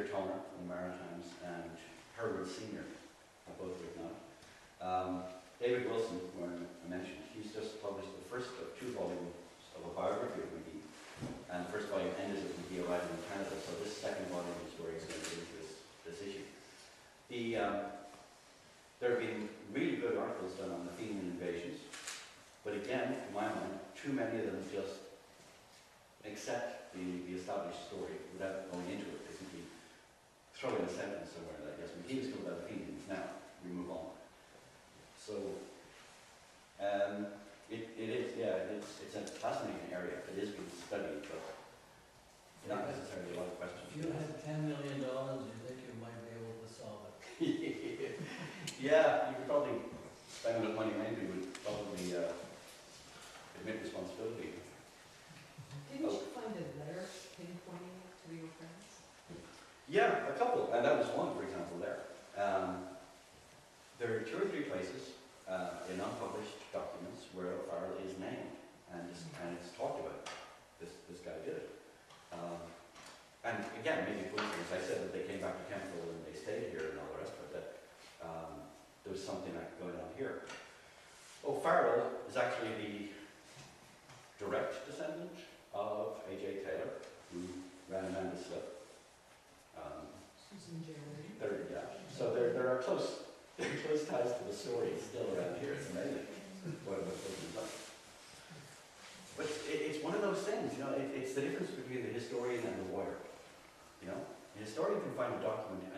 Peter Toner in the Maritimes and Herwood Senior have both written out. David Wilson, who I mentioned, he's just published the first of 2 volumes of a biography of McGee, and the first volume ended with McGee arriving in Canada, so this second volume is where he's going to get into this issue. There have been really good articles done on the Athenian invasions, but again, in my mind, too many of them just accept the established story without going into it. They simply throw in a sentence somewhere that, yes, McGee was killed by the Athenians, now we move on. So, it's a fascinating area. It is being studied, but not necessarily a lot of questions. If you had $10 million, you think you might be able to solve it? Yeah, you could probably spend enough money. Maybe would probably admit responsibility. Didn't you find a letter pinpointing it to your friends? Yeah, a couple, and that was one, for example. There are 2 or 3 places in unpublished documents where O'Farrell is named, and it's talked about. This guy did it. And again, maybe coincidence. I said that they came back to Grenville and they stayed here and all the rest, but that there was something like going on here. O'Farrell is actually the direct descendant of A.J. Taylor, who ran Amanda Slip. Susan Jerry. Yeah. So there are close ties to the story still around here. It's amazing what it was like. But it's one of those things, you know, it's the difference between the historian and the lawyer. You know, the historian can find a document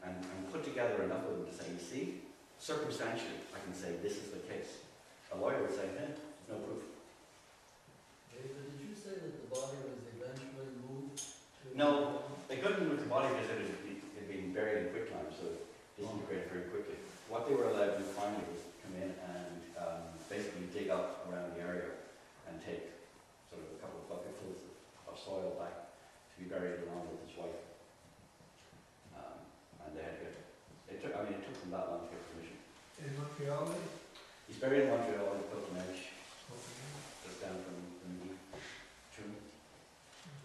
and put together enough of them to say, you see, circumstantially, I can say this is the case. A lawyer would say, there's no proof. David, did you say that the body was eventually moved to... No, they couldn't move the body because it had been buried in quicklime, so it disintegrated very quickly. What they were allowed to do finally was come in and basically dig up around the area and take sort of a couple of bucketfuls of soil back to be buried along with his wife. And they had to it took them that long to get permission. In Montreal? He's buried in Montreal in Copenhagen, just down from the tomb.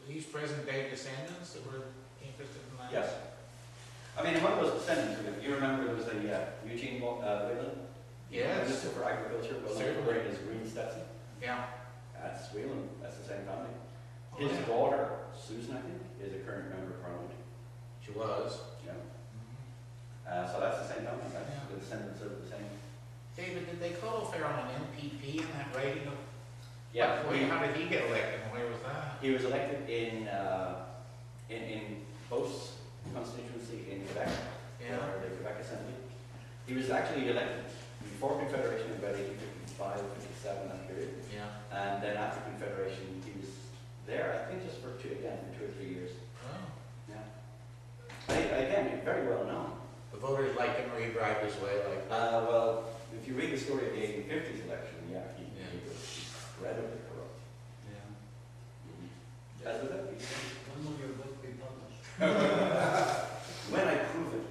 These present day descendants that were interested in that? Yes. I mean, among those descendants, you remember there was a Eugene Whelan? Yes. Minister for Agriculture, was wearing his green Stetson. Yeah. That's Whelan, that's the same family. Oh, His yeah. daughter, Susan, I think, is a current member of Parliament. She was. Yeah. So that's the same family, that's Yeah. the descendants of the same. David, did they call O'Farrell an MPP in that writing? Yeah. How did he get elected and where was that? He was elected in Beauce's constituency in Quebec, or the Quebec Assembly. He was actually elected before Confederation in about 1855, 57, that period. Yeah. And then after Confederation, he was there, I think, just for 2 or 3 years. Oh. Yeah. Again, very well known. The voters liked him or he bribed his way like Well, if you read the story of the 1850s election, he was incredibly corrupt. Yeah. As with every. When will your book be published? When I prove it.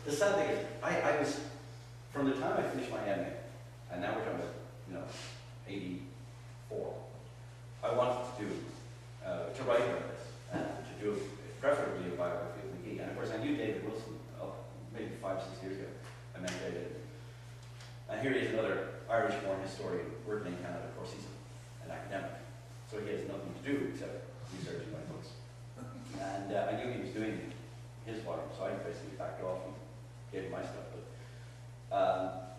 The sad thing is, I was, from the time I finished my MA, and now we're talking about, 84, I wanted to write about this, and to do preferably a biography of McGee. And of course I knew David Wilson, maybe 5 or 6 years ago. I met David. And here he is, another Irish-born historian working in Canada. Of course, he's an academic, so he has nothing to do except researching my books. And I knew he was doing his volume, so I basically backed off and gave him my stuff.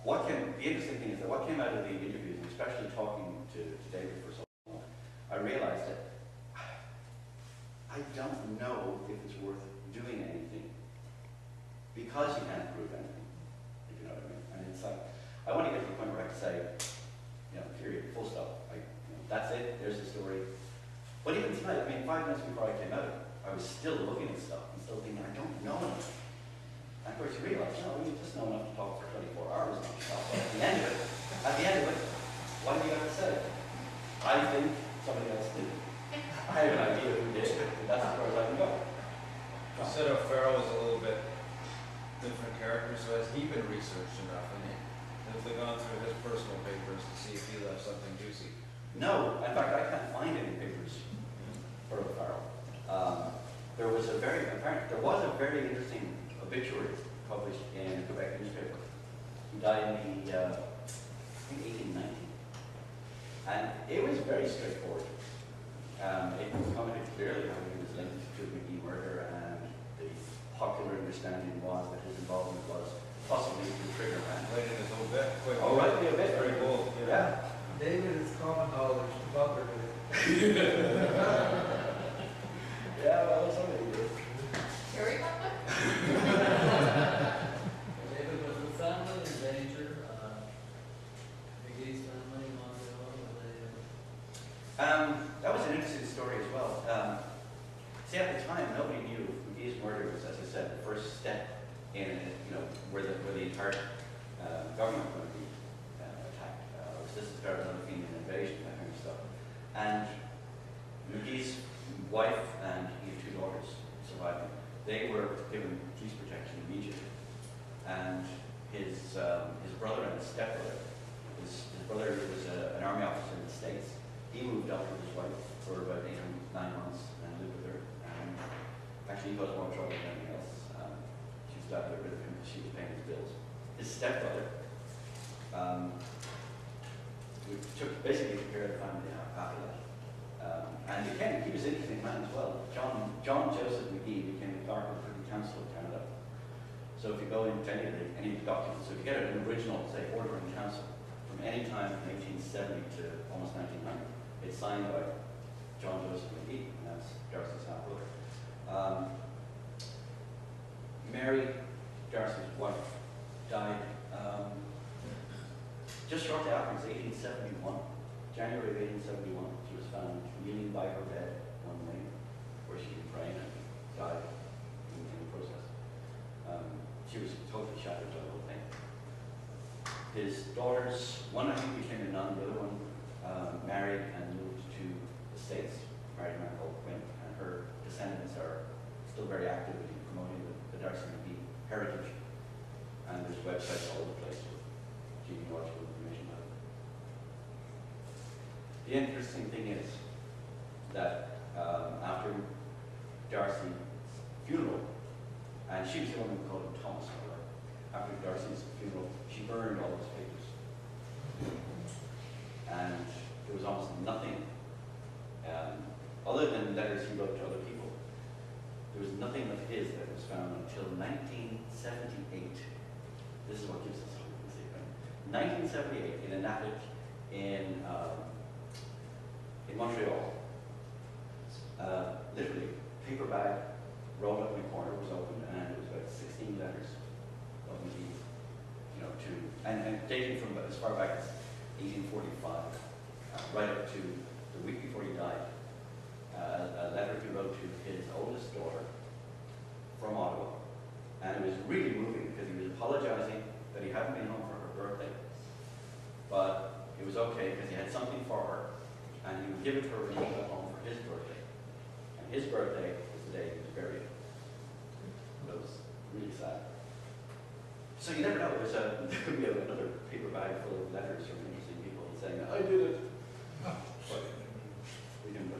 But the interesting thing is that what came out of the interviews, and especially talking to David for so long, I realized that I don't know if it's worth doing anything because you can't prove anything, if you know what I mean. And it's like, I want to get to the point where I can say, period, full stop. That's it, there's the story. But even tonight, 5 minutes before I came out, I was still looking at stuff and still thinking, I don't know enough. And of course you realize, we just know enough to talk for 24 hours non-stop. But at the end of it, what do you have to say? I think somebody else did. I have an idea who did it, and that's as far as I can go. You said O'Farrell was a little bit different character, so has he been researched enough? And have they gone through his personal papers to see if he left something juicy? No, in fact, I can't find any papers for O'Farrell. there was a very interesting obituary published in a Quebec newspaper. He died in the, I think 1890. And it was very straightforward. It commented clearly how he was linked to the McGee murder, and the popular understanding was that his involvement was possibly the trigger man. Right in his own bit, quick. Oh, right, a bit. Very bold, Yeah. David is common knowledge, the butler did it. Yeah, well, somebody did. Harry Butler? David was with family in danger, McGee's family, Montreal, That was an interesting story as well. See, at the time, nobody knew McGee's murder was, as I said, the first step in, where the entire government was going to be attacked. This is part of another Fenian invasion, that kind of stuff. And McGee's wife and his two daughters surviving. They were given police protection immediately. And his brother and his stepbrother, his brother was an army officer in the States. He moved up with his wife for about 8 or 9 months and lived with her. And actually, he caused more trouble than anything else. She was glad to get rid of him because she was paying his bills. His stepbrother, who took basically care of the family after that. And he was an interesting man as well. John Joseph McGee became the clerk of the Privy Council of Canada. So if you go into any of the documents, so if you get an original, say, order in council from any time from 1870 to almost 1900, it's signed by John Joseph McGee, and that's Darcy's half-brother. Mary, Darcy's wife, died just shortly after. It was 1871, January of 1871. She was found kneeling by her bed one morning, where she was praying, and died in the process. She was totally shattered by the whole thing. His daughters, one I think became a nun, the other one married and moved to the States, married a man called Quinn, and her descendants are still very active in promoting the Darcy McGee heritage. And there's websites all over the place with genealogical information about it. The interesting thing is that after Darcy's funeral, and she was the one who called him Thomas, by the way. After Darcy's funeral, she burned all his papers. And there was almost nothing, other than letters he wrote to other people, there was nothing of his that was found until 1978. This is what gives us hope. 1978, in an attic in Montreal, literally, paper bag rolled up in a corner, was opened, and it was about 16 letters of McGee, and dating from as far back as 1845, right up to the week before he died. A letter he wrote to his oldest daughter from Ottawa, and it was really moving because he was apologizing that he hadn't been home for her birthday, but it was okay because he had something for her, and he would give it to her when he got home for his birthday. And his birthday was the day he was buried. It was really sad. So you never know. There could be another paper bag full of letters from interesting people saying, "I did it." But we didn't know.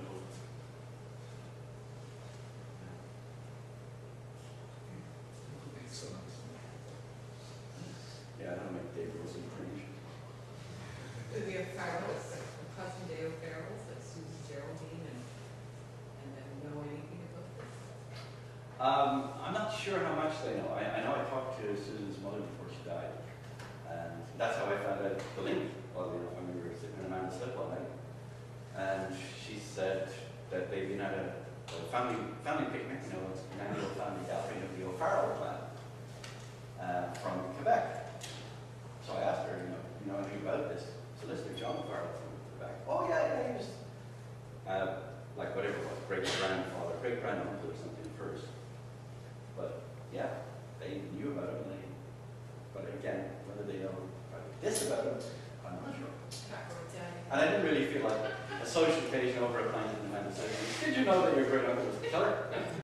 Excellent. Yeah, I don't make David Wilson cringe. Do we have Farrells, cousin Dale Farrells, like Susan Geraldine, and then know anything about this? I'm not sure how much they know. I know I talked to Susan's mother before she died, and that's how I found out the link. Oddly enough, when we were sitting in a man's slip one night, and she said that they'd been at a family picnic, it's an annual family gathering of the O'Farrell clan from Quebec. So I asked her, you know anything about this solicitor, John O'Farrell from Quebec? Oh yeah, he was like whatever it was, great-grandfather, great-granduncle or something first. But yeah, they knew about him, but again, whether they know this about him, I'm not sure. And I didn't really feel like a social occasion over a pint in the man said, "Did you know that your great uncle was the killer?"